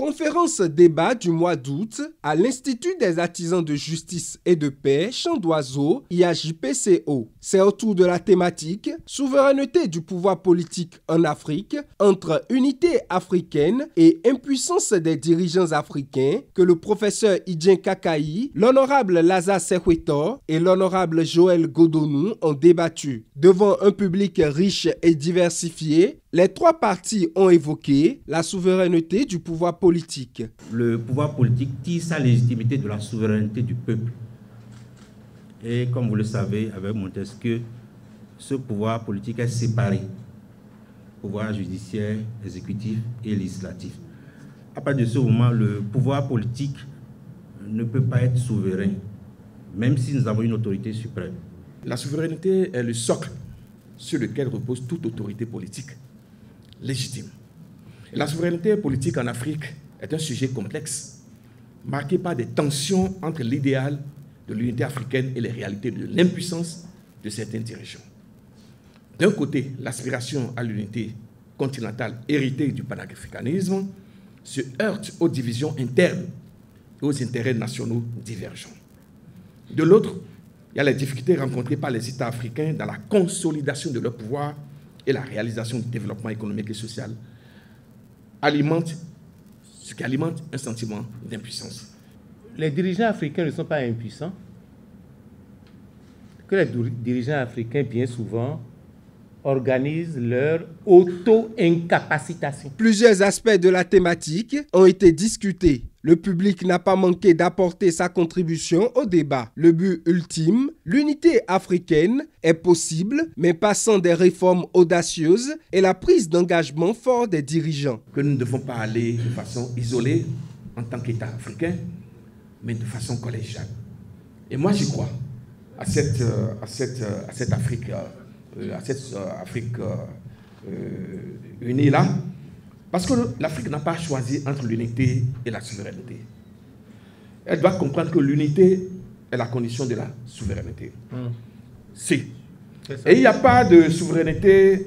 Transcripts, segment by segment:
Conférence débat du mois d'août à l'Institut des artisans de justice et de paix, Champ d'Oiseau, IAJPCO. C'est autour de la thématique « Souveraineté du pouvoir politique en Afrique entre unité africaine et impuissance des dirigeants africains » que le professeur Idjen Kakayi, l'honorable Lazare Sekwetor et l'honorable Joël Godonou ont débattu. Devant un public riche et diversifié, les trois parties ont évoqué la souveraineté du pouvoir politique. Le pouvoir politique tire sa légitimité de la souveraineté du peuple. Et comme vous le savez, avec Montesquieu, ce pouvoir politique est séparé. Pouvoir judiciaire, exécutif et législatif. À partir de ce moment, le pouvoir politique ne peut pas être souverain, même si nous avons une autorité suprême. La souveraineté est le socle sur lequel repose toute autorité politique légitime. Et la souveraineté politique en Afrique est un sujet complexe, marqué par des tensions entre l'idéal de l'unité africaine et les réalités de l'impuissance de certains dirigeants. D'un côté, l'aspiration à l'unité continentale héritée du panafricanisme se heurte aux divisions internes et aux intérêts nationaux divergents. De l'autre, il y a les difficultés rencontrées par les États africains dans la consolidation de leur pouvoir et la réalisation du développement économique et social, ce qui alimente un sentiment d'impuissance. Les dirigeants africains ne sont pas impuissants. Que les dirigeants africains, bien souvent, organisent leur auto-incapacitation. Plusieurs aspects de la thématique ont été discutés. Le public n'a pas manqué d'apporter sa contribution au débat. Le but ultime, l'unité africaine, est possible, mais pas sans des réformes audacieuses et la prise d'engagement fort des dirigeants. Que nous ne devons pas aller de façon isolée en tant qu'État africain, mais de façon collégiale. Et moi, j'y crois à cette Afrique, unie-là, parce que l'Afrique n'a pas choisi entre l'unité et la souveraineté. Elle doit comprendre que l'unité est la condition de la souveraineté. Et il n'y a pas de souveraineté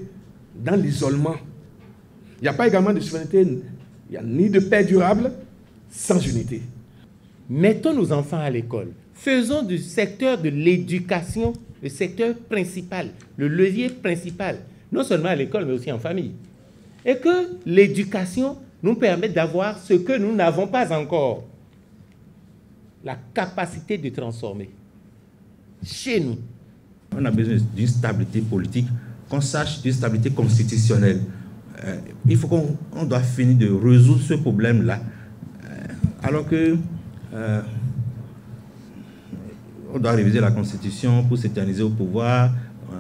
dans l'isolement. Il n'y a pas également de souveraineté, il n'y a ni de paix durable sans unité. Mettons nos enfants à l'école. Faisons du secteur de l'éducation le secteur principal, le levier principal, non seulement à l'école, mais aussi en famille. Et que l'éducation nous permette d'avoir ce que nous n'avons pas encore, la capacité de transformer chez nous. On a besoin d'une stabilité politique, qu'on sache d'une stabilité constitutionnelle. Il faut qu'on doit finir de résoudre ce problème-là, alors que on doit réviser la Constitution pour s'éterniser au pouvoir,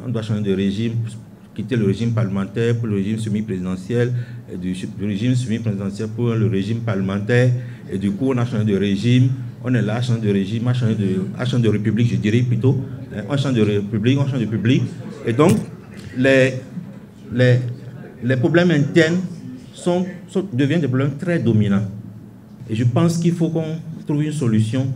on doit changer de régime, quitter le régime parlementaire pour le régime semi-présidentiel, et du régime semi-présidentiel pour le régime parlementaire, et du coup on a changé de régime, on est là à changer de régime, à changer de république, je dirais plutôt, on change de république, et donc les problèmes internes deviennent des problèmes très dominants. Et je pense qu'il faut qu'on trouve une solution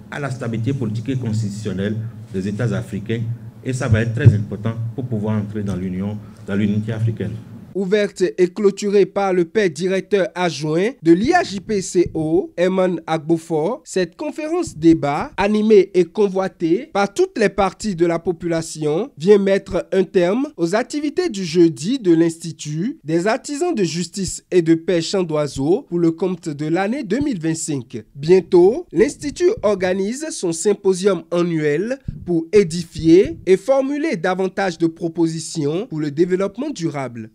à la stabilité politique et constitutionnelle des États africains, et ça va être très important pour pouvoir entrer dans l'unité africaine. Ouverte et clôturée par le père directeur adjoint de l'IAJPCO, Herman Agbofor, cette conférence débat, animée et convoitée par toutes les parties de la population, vient mettre un terme aux activités du jeudi de l'Institut des artisans de justice et de paix Champ d'Oiseau pour le compte de l'année 2025. Bientôt, l'Institut organise son symposium annuel pour édifier et formuler davantage de propositions pour le développement durable.